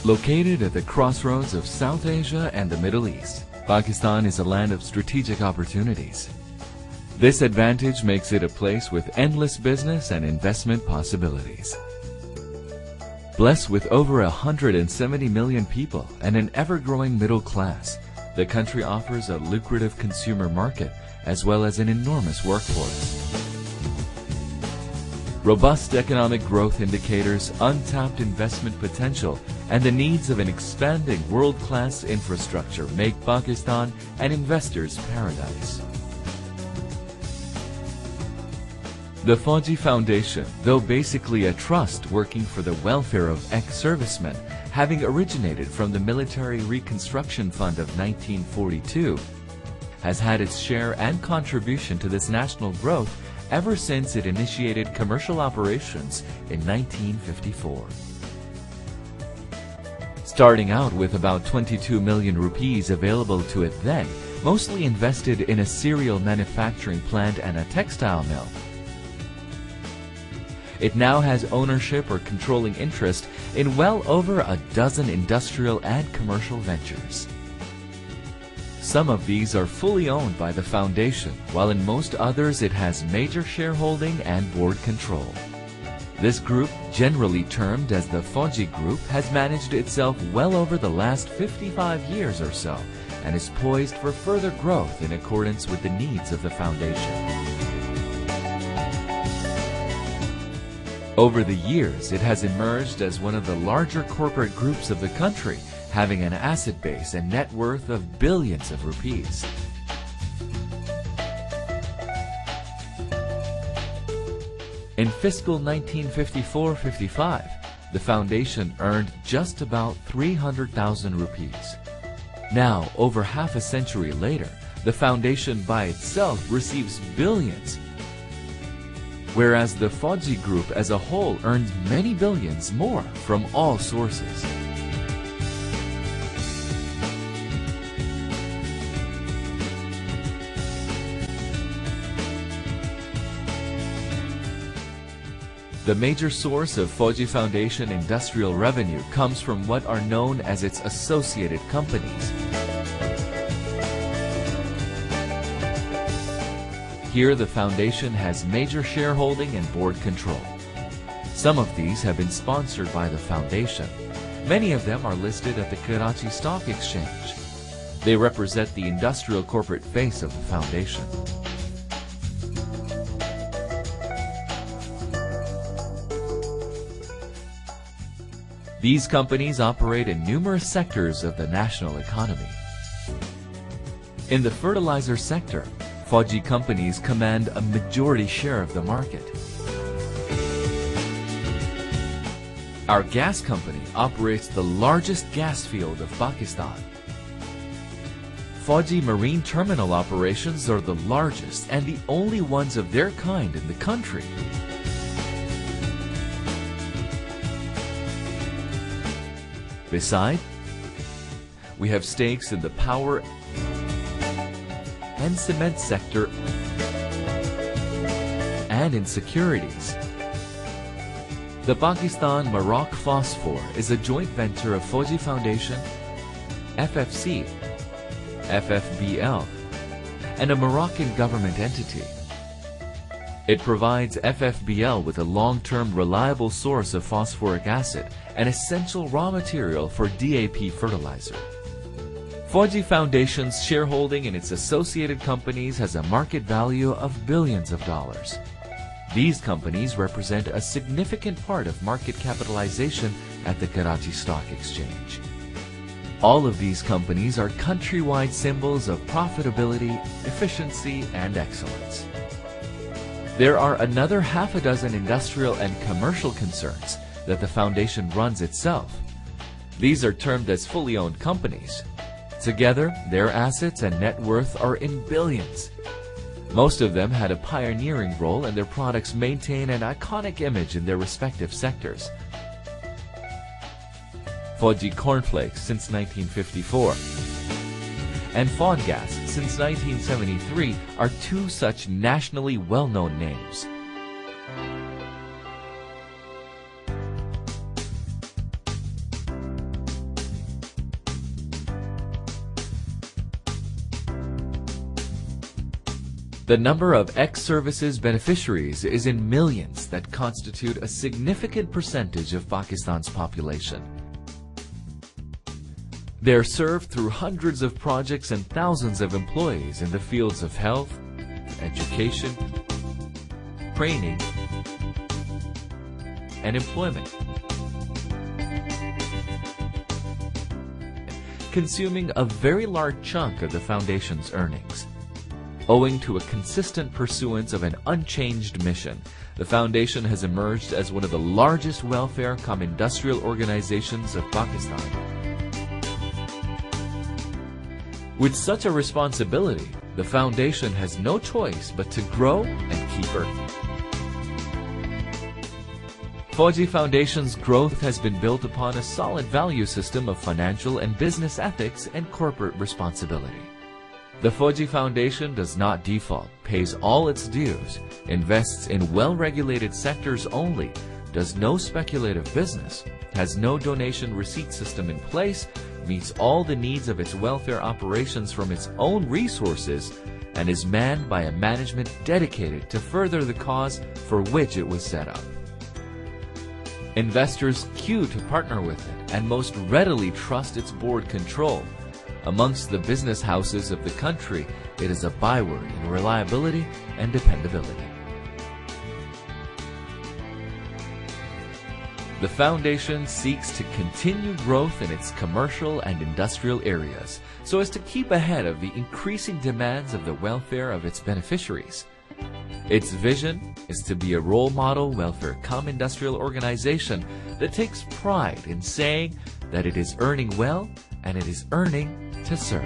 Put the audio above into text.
Located at the crossroads of South Asia and the Middle East, Pakistan is a land of strategic opportunities. This advantage makes it a place with endless business and investment possibilities. Blessed with over 170 million people and an ever-growing middle class, the country offers a lucrative consumer market as well as an enormous workforce. Robust economic growth indicators, untapped investment potential, and the needs of an expanding world-class infrastructure make Pakistan an investor's paradise. The Fauji Foundation, though basically a trust working for the welfare of ex-servicemen, having originated from the Military Reconstruction Fund of 1942, has had its share and contribution to this national growth ever since it initiated commercial operations in 1954. Starting out with about 22 million rupees available to it then, mostly invested in a cereal manufacturing plant and a textile mill, it now has ownership or controlling interest in well over a dozen industrial and commercial ventures. Some of these are fully owned by the foundation, while in most others it has major shareholding and board control. This group, generally termed as the Fauji Group, has managed itself well over the last 55 years or so and is poised for further growth in accordance with the needs of the foundation. Over the years, it has emerged as one of the larger corporate groups of the country, having an asset base and net worth of billions of rupees. In fiscal 1954-55, the foundation earned just about 300,000 rupees. Now, over half a century later, the foundation by itself receives billions, whereas the Fauji Group as a whole earns many billions more from all sources. The major source of Fauji Foundation industrial revenue comes from what are known as its associated companies. Here the foundation has major shareholding and board control. Some of these have been sponsored by the foundation. Many of them are listed at the Karachi Stock Exchange. They represent the industrial corporate face of the foundation. These companies operate in numerous sectors of the national economy. In the fertilizer sector, Fauji companies command a majority share of the market. Our gas company operates the largest gas field of Pakistan. Fauji Marine Terminal operations are the largest and the only ones of their kind in the country. Besides, we have stakes in the power and cement sector and in securities. The Pakistan Maroc Phosphor is a joint venture of Fauji Foundation, FFC, FFBL, and a Moroccan government entity. It provides FFBL with a long-term reliable source of phosphoric acid, an essential raw material for DAP fertilizer. Fauji Foundation's shareholding in its associated companies has a market value of billions of dollars. These companies represent a significant part of market capitalization at the Karachi Stock Exchange. All of these companies are countrywide symbols of profitability, efficiency, and excellence. There are another half a dozen industrial and commercial concerns that the foundation runs itself. These are termed as fully owned companies. Together, their assets and net worth are in billions. Most of them had a pioneering role and their products maintain an iconic image in their respective sectors. Fauji Cornflakes since 1954 and Faudgas since 1973 are two such nationally well-known names. The number of ex-services beneficiaries is in millions that constitute a significant percentage of Pakistan's population. They are served through hundreds of projects and thousands of employees in the fields of health, education, training, and employment, consuming a very large chunk of the Foundation's earnings. Owing to a consistent pursuance of an unchanged mission, the Foundation has emerged as one of the largest welfare-cum-industrial organizations of Pakistan. With such a responsibility, the Foundation has no choice but to grow and keep earning. Fauji Foundation's growth has been built upon a solid value system of financial and business ethics and corporate responsibility. The Fauji Foundation does not default, pays all its dues, invests in well-regulated sectors only, does no speculative business, has no donation receipt system in place, meets all the needs of its welfare operations from its own resources, and is manned by a management dedicated to further the cause for which it was set up. Investors queue to partner with it and most readily trust its board control. Amongst the business houses of the country, it is a byword in reliability and dependability. The Foundation seeks to continue growth in its commercial and industrial areas so as to keep ahead of the increasing demands of the welfare of its beneficiaries. Its vision is to be a role model welfare-cum-industrial organization that takes pride in saying that it is earning well and it is earning to serve.